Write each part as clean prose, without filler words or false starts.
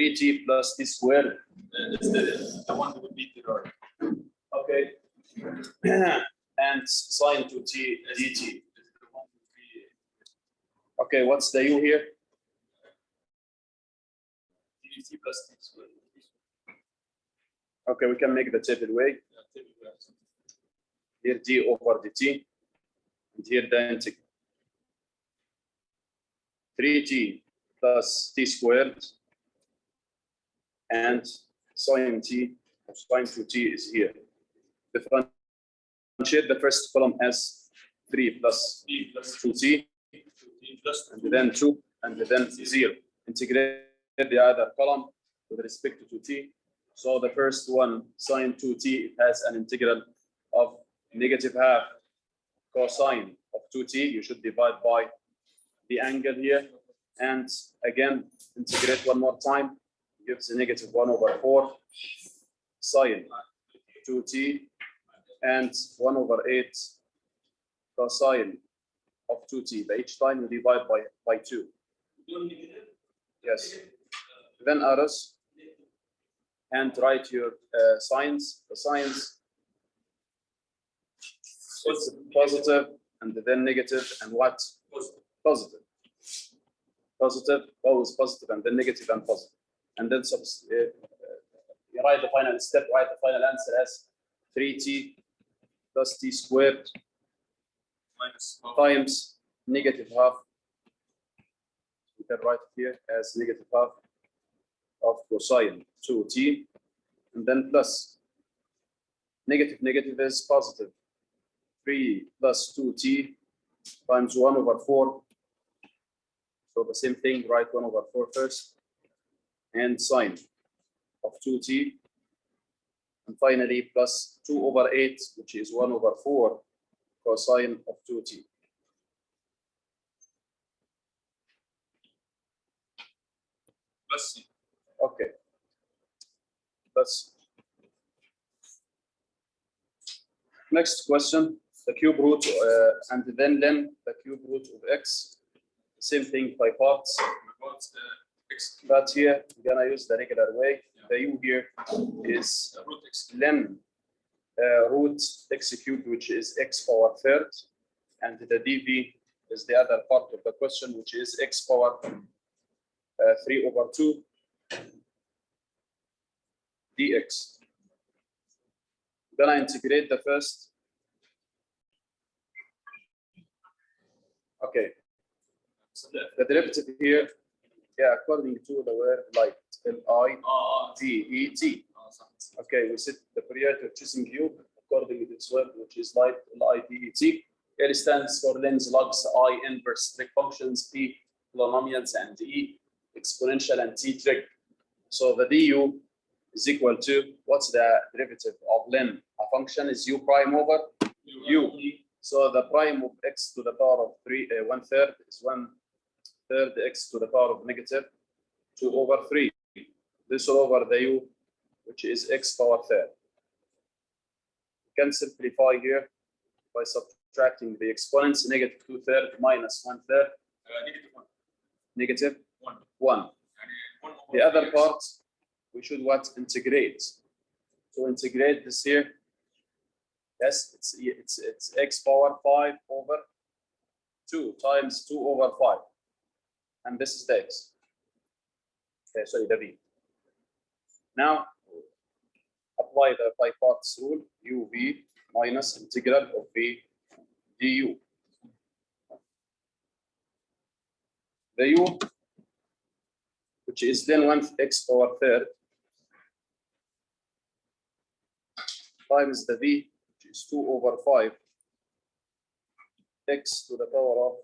3t plus t squared. The one would be the right. Okay. And sine 2t dt. Okay, what's the u here? T plus t squared. Okay, we can make the table way. Here d over dt, and here the integral. 3t plus t squared, and sine t of sine 2t is here. Differentiate the first column as 3 plus 2t, and then 2, and then 0. Integrate the other column with respect to 2t. So the first one, sine 2t, has an integral of -half cosine of 2t. You should divide by the angle here. And again, integrate one more time. Gives a -1/4 sine 2t and 1/8 cosine of 2t. But each time you divide by 2. Yes. Then arrows. And write your signs. The signs. It's positive and then negative and what? Positive. Positive, always positive, and then negative and positive. And then you write the final step, write the final answer as 3t plus t squared times -half. You can write it here as -half of cosine 2t, and then plus negative is positive. 3 plus 2t times 1/4. So the same thing, write 1/4 first, and sine of 2t, and finally plus 2/8, which is 1/4 cosine of 2t. Okay. That's next question. The cube root and then the cube root of x. Same thing by parts. But here we're gonna use the regular way. The u here is len root x cubed, which is x power third, and the dv is the other part of the question, which is x power 3/2 dx. Then I integrate the first. Okay. The derivative here, yeah, according to the word light, L-I-T-E-T. Okay, we set the period of choosing u according to this word, which is light, L-I-T-E-T. L stands for lens, logs, I inverse trig functions, P polynomials, and E exponential and T trig. So the du is equal to, what's the derivative of len? A function is u prime over u. So the prime of x to the power of 1/3 is 1/3 x to the power of -2/3. This over the u, which is x power third. You can simplify here by subtracting the exponents, -2/3 minus 1/3, -1. The other part, we should what? Integrate. So integrate this here. Yes, it's x power 5/2 times 2/5, and this is the x. Okay, sorry, the v. Now apply the by parts rule. uv minus integral of v du. The u, which is then 1 x power third, times the v, is 2/5 x to the power of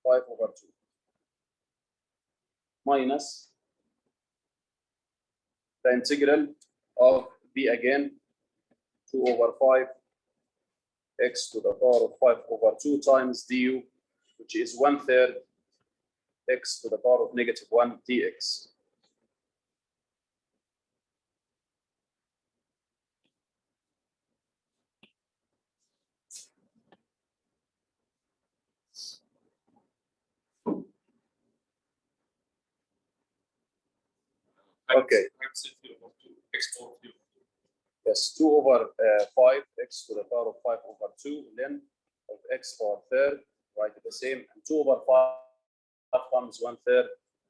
5/2 minus the integral of b again, 2/5 x to the power of 5/2 times du, which is 1/3 x to the power of -1 dx. Okay. X over 3 over 2. Yes, 2 over 5 x to the power of 5 over 2 ln of x power third, write it the same, and 2 over 5 times 1/3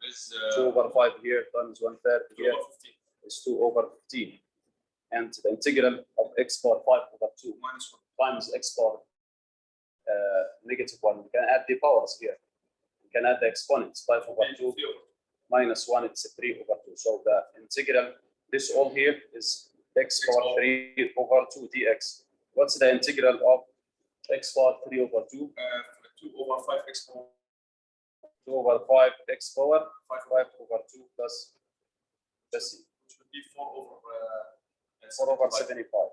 Is 2 over 5 here times 1/3 2 here over 15 is 2 over 15, and the integral of x power 5 over 2 minus 1. times x power -1. We can add the powers here. We can add the exponents. 5 over 2 minus 1, it's 3 over 2. So the integral, this all here is x power 3 over 2 dx. What's the integral of x power 3 over 2? 2 over 5 x power 2 over 5 x power 5 over 2 plus c. which would be 4 over 4 over 75.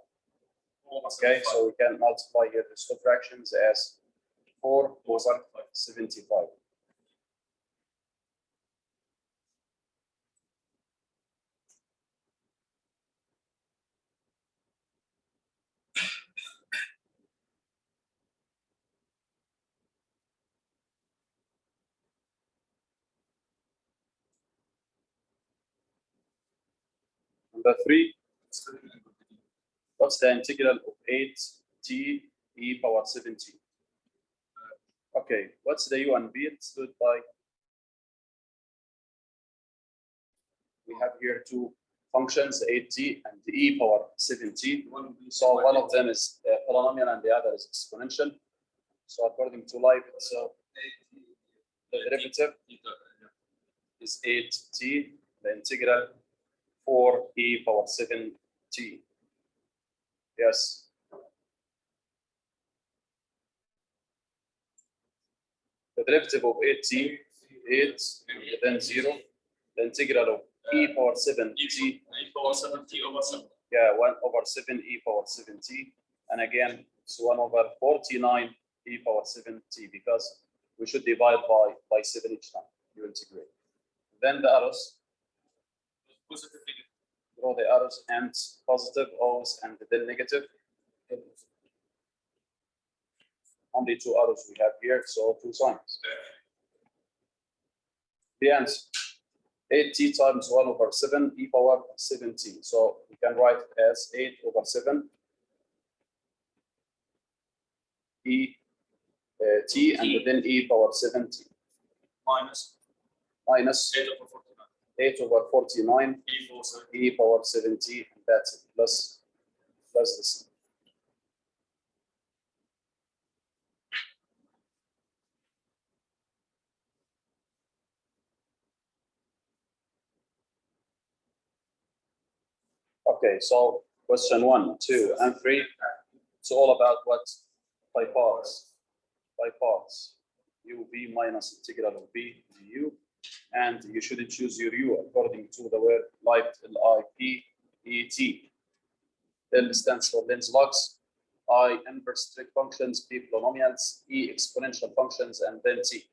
4 over Okay, 75. so we can multiply here the two fractions as 4 over 75. Number 3, what's the integral of 8t e power 17? Okay, what's the u and v? It's stood by. We have here two functions, 8t and e power 17. So one of them is polynomial and the other is exponential. So according to Leibniz, so the derivative is 8t, the integral 4e power 7t. Yes. The derivative of 8t, 8, and then 0. The integral of e power 7t. E power 7t over 7. Yeah, 1 over 7 e power 7t. And again, it's 1 over 49 e power 7t, because we should divide by 7 each time. You integrate. Then the arrows. Positive, negative. Draw the arrows and positive O's and then negative. Only 2 arrows we have here, so 2 signs. The answer, 8t times 1 over 7 e power 17. So we can write it as 8 over 7 e t and then e power 17 Minus minus 8 over 49. 8 over 49 E power 7. e power 17, and that's it, plus this. Okay, so question 1, 2, and 3. It's all about what? By parts. By parts. u v minus integral of b du, and you should choose your u according to the word L-I-P-E-T. L stands for lens logs, I inverse strict functions, P polynomials, E exponential functions, and then T.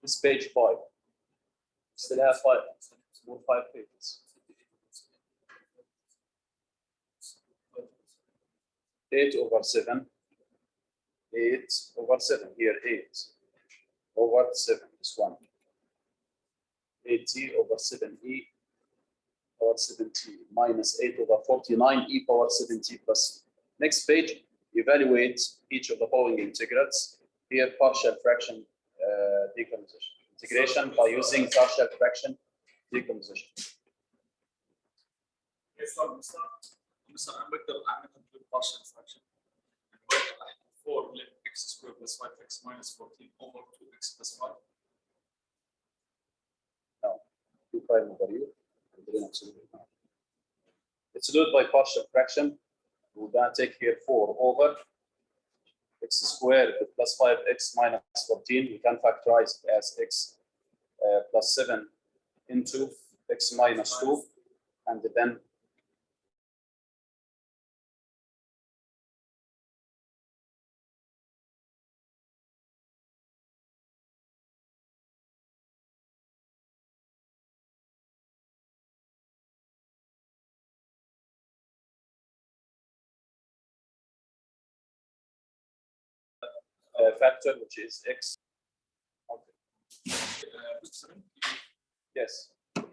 This is page 5. Still have 5 pages. 8 over 7. 8 over 7. Here, 8 over 7 is 1. 8t over 7e power 7t minus 8 over 49 e power 7t plus. Next page, evaluate each of the following integrals. Here, partial fraction decomposition. Integration by using partial fraction decomposition. مثلا انا بقدر اعمل partial fraction. 4 x squared plus 5x minus 14 over 2x plus 5. No, 2 prime over u. It's done by partial fraction. We're going to take here 4 over x squared plus 5x minus 14. We can factorize it as x plus 7 into x minus 2, and then factor, which is x. Okay. Yes. And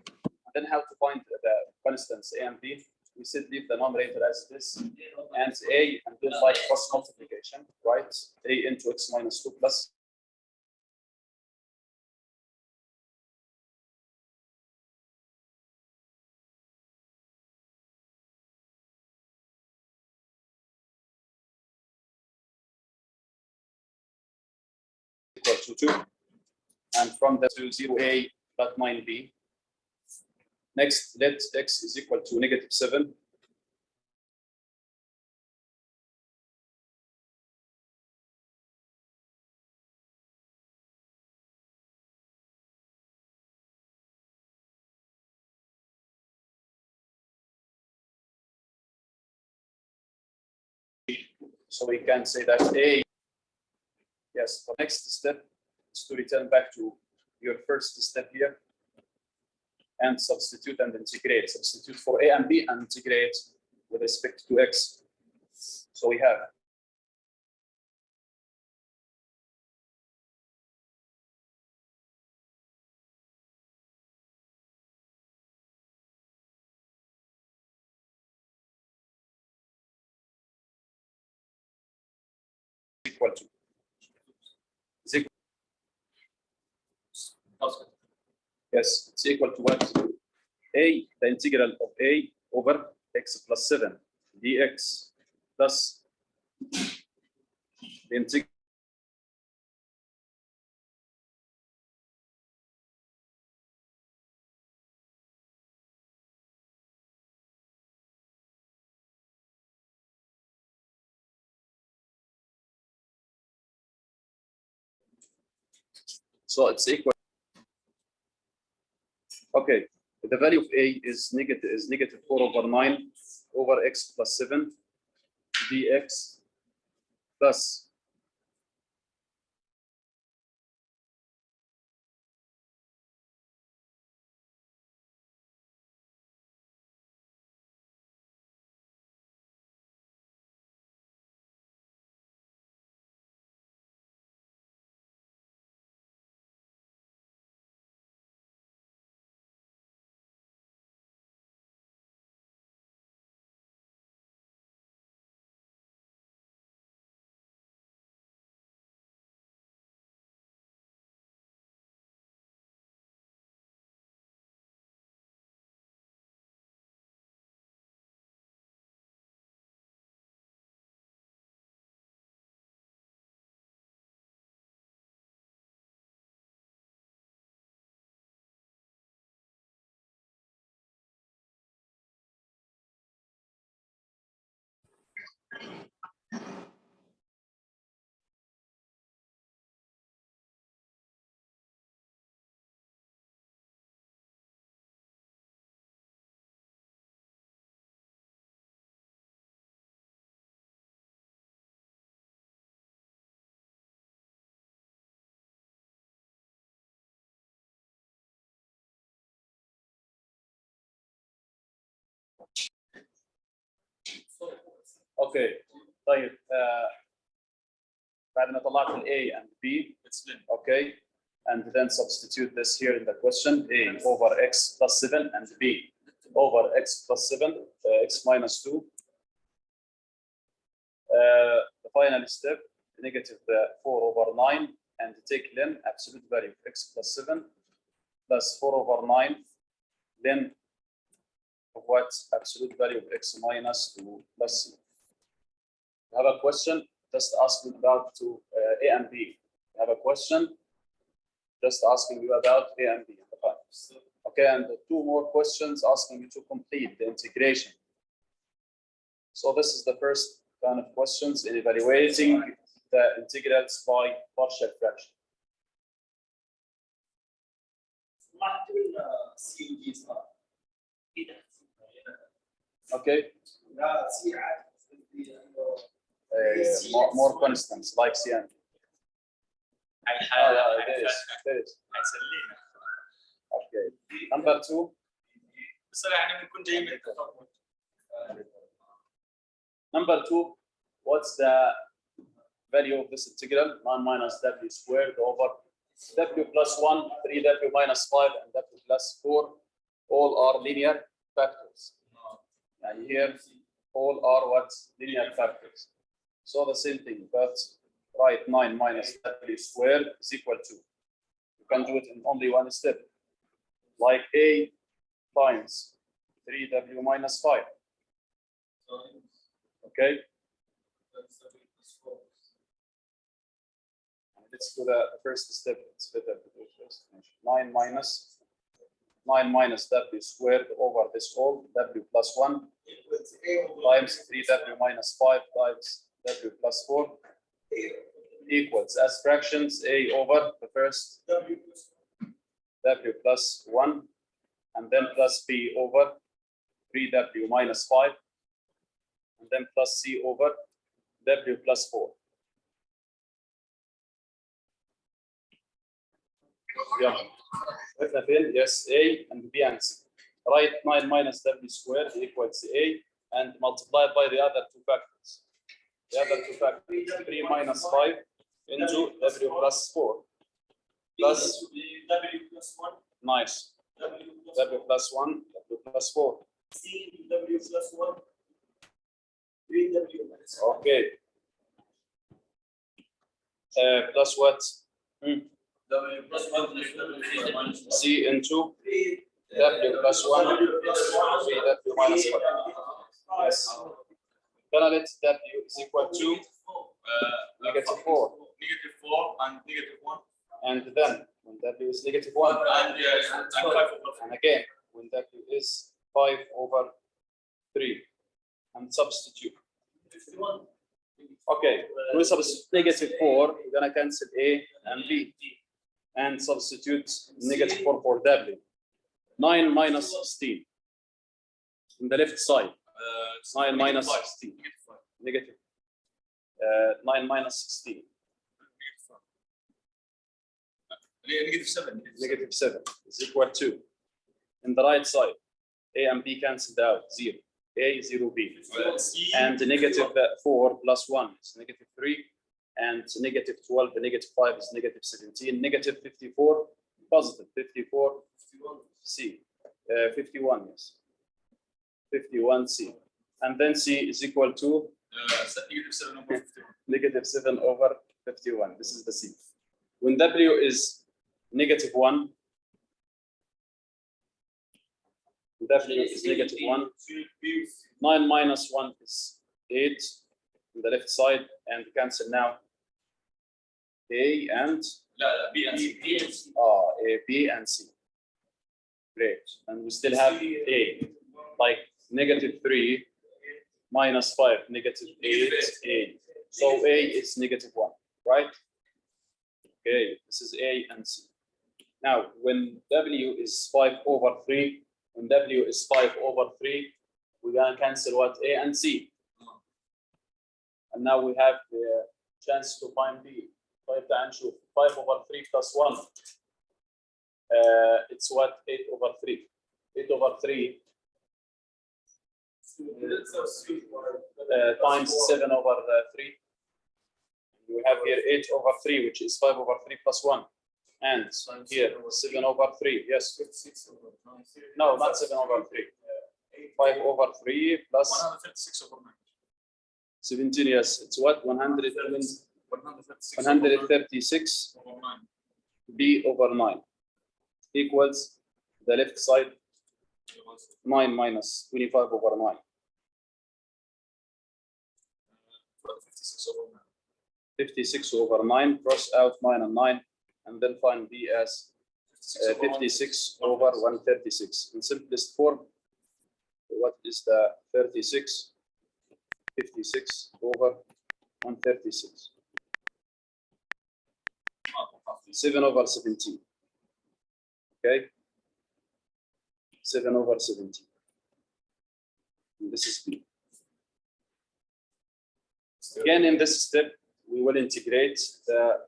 then how to find the constants A and B? We said leave the numerator as this, and A, and do by cross multiplication, right? A into x minus 2 plus equal to 2, and from that to 0a but 9b. Next, let x is equal to -7. So we can say that a, yes, the next step is to return back to your first step here and substitute and integrate. Substitute for a and b and integrate with respect to x. So we have equal to is equal, yes, it's equal to what? A, the integral of a over x plus 7 dx plus the integral so it's equal. Okay, the value of a is negative 4 over 9 over x plus 7 dx plus okay. طيب بعد ما طلعت ال A and B, okay, and then substitute this here in the question. A over x plus 7 and B over x plus 7, x minus 2. The final step, negative 4 over 9, and take len absolute value of x plus 7 plus 4 over 9, then of what? Absolute value of x minus 2 plus c. You have a question, just asking about to A and B. You have a question, just asking you about A and B. Okay, and the 2 more questions asking you to complete the integration. So this is the first kind of questions in evaluating the integrals by partial fraction. Okay. More constants like C and D. There is. Okay. Number 2. Number 2, what's the value of this integral? 9 minus w squared over w plus 1, 3w minus 5, and w plus 4, all are linear factors. And here, all are what? Linear factors. So the same thing, but write 9 minus w squared is equal to. You can do it in only one step. Like a times 3w minus 5. Okay? Let's do the first step. It's better to do first. 9 minus w squared over this whole w plus 1 times 3w minus 5 times w plus 4 equals, as fractions, a over the first w plus 1 and then plus b over 3w minus 5 and then plus c over w plus 4. Yeah. Yes, a and b and c. Write 9 minus w squared equals a and multiply by the other two factors. The other two factors, 3 minus 5 into w plus 4 plus w plus 1. Nice. W plus 1, w plus 4. C w plus 1. 3w minus 1. Okay. Plus what? W plus 1 w minus 1. C into w plus 1, 3w minus 1. Yes. Then let w is equal to negative 4. Negative 4 and negative 1. And then when w is negative 1. And 5 over 3. And again, when w is 5 over 3. And substitute. 51. Okay, we substitute negative 4, we're going to cancel a and b. And substitute negative 4 for w. 9 minus 16. On the left side. 9 minus 16. Negative. 9 minus 16. Negative 7. Negative 7 is equal to. In the right side, a and b cancelled out, 0. A, 0, b. And negative 4 plus 1 is negative 3. And negative 12, the negative 5 is negative 17. Negative 54, positive 54, C. 51, yes. 51, C. And then C is equal to negative 7 over 51. negative 7 over 51. This is the C. When W is negative 1, W is negative 1. 9 minus 1 is 8 on the left side, and cancel now A and B and C. A, B and C. Great. And we still have A, like negative 3 minus 5, negative 8, A. So A is negative 1, right? Okay, this is A and C. Now, when W is 5 over 3, when W is 5 over 3, we're going to cancel what? A and C. And now we have the chance to find B. 5 over 3 plus 1. It's what? 8 over 3. 8 over 3 times 7 over 3. We have here 8 over 3, which is 5 over 3 plus 1. And here, 7 over 3. Yes. No, not 7 over 3. 5 over 3 plus 136 over 9. 17, yes. It's what? 136 over 9. B over 9 equals the left side 9 minus 25 over 9. 56 over 9. 56 over 9, cross out 9 and 9, and then find B as 56 over 136. In simplest form, what is the 36? 56 over 136. 7 over 17. Okay? 7 over 17. And this is B. Again, in this step, we will integrate the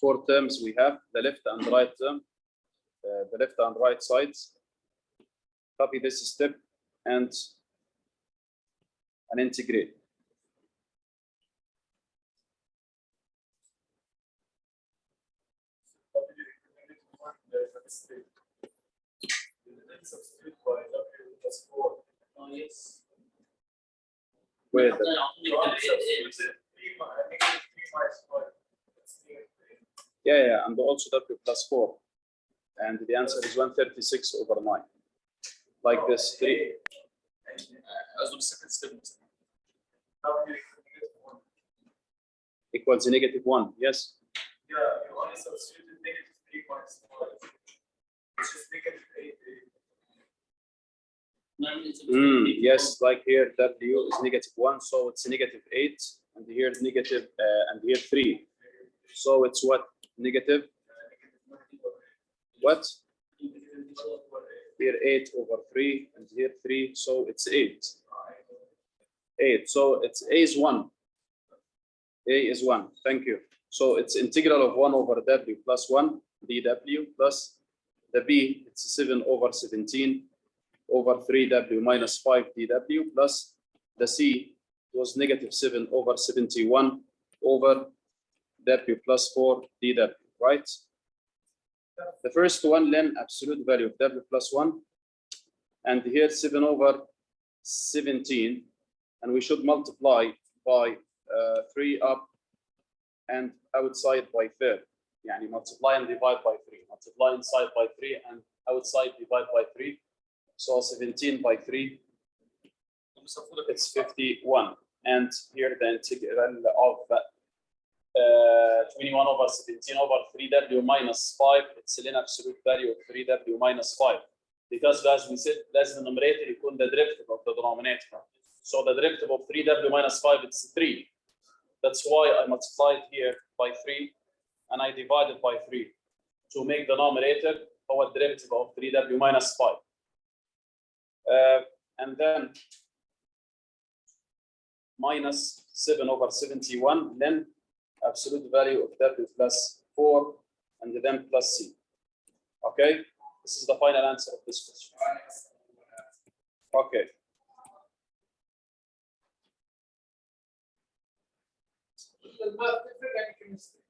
4 terms we have, the left and right term, the left and right sides. Copy this step and integrate. mistake. Then substitute by W plus 4. Oh, yes. Wait. You only substitute 3 negative 3 minus 5. That's negative 8. Yeah, and also W plus 4. And the answer is 136 over 9. Like this, 3. As of second step. Now you negative 1. Equals negative 1. Yes. Yeah, you only substituted negative 3 minus 5. Which is negative 8. Yes, like here, W is negative 1, so it's negative 8, and here negative, and here 3. So it's what? Negative? What? Here 8 over 3, and here 3, so it's 8. 8, so it's A is 1. A is 1, thank you. So it's integral of 1 over W plus 1, dW, plus the B, it's 7 over 17 over 3W minus 5 dW, plus the C was negative 7 over 71 over W plus 4 dW, right? The first one, then absolute value of W plus 1, and here 7 over 17, and we should multiply by 3 up and outside by 3. Yani multiply and divide by 3. Multiply inside by 3 and outside divide by 3. So 17 by 3, it's 51. And here the integral of 21 over 17 over 3W minus 5, it's an absolute value of 3W minus 5. Because as we said, لازم the numerator يكون the derivative of the denominator. So the derivative of 3W minus 5, it's 3. That's why I multiplied here by 3 and I divided by 3 to make the numerator our derivative of 3W minus 5. And then minus 7 over 71, then absolute value of W plus 4, and then plus C. Okay, this is the final answer of this question. Okay. The math different and chemistry.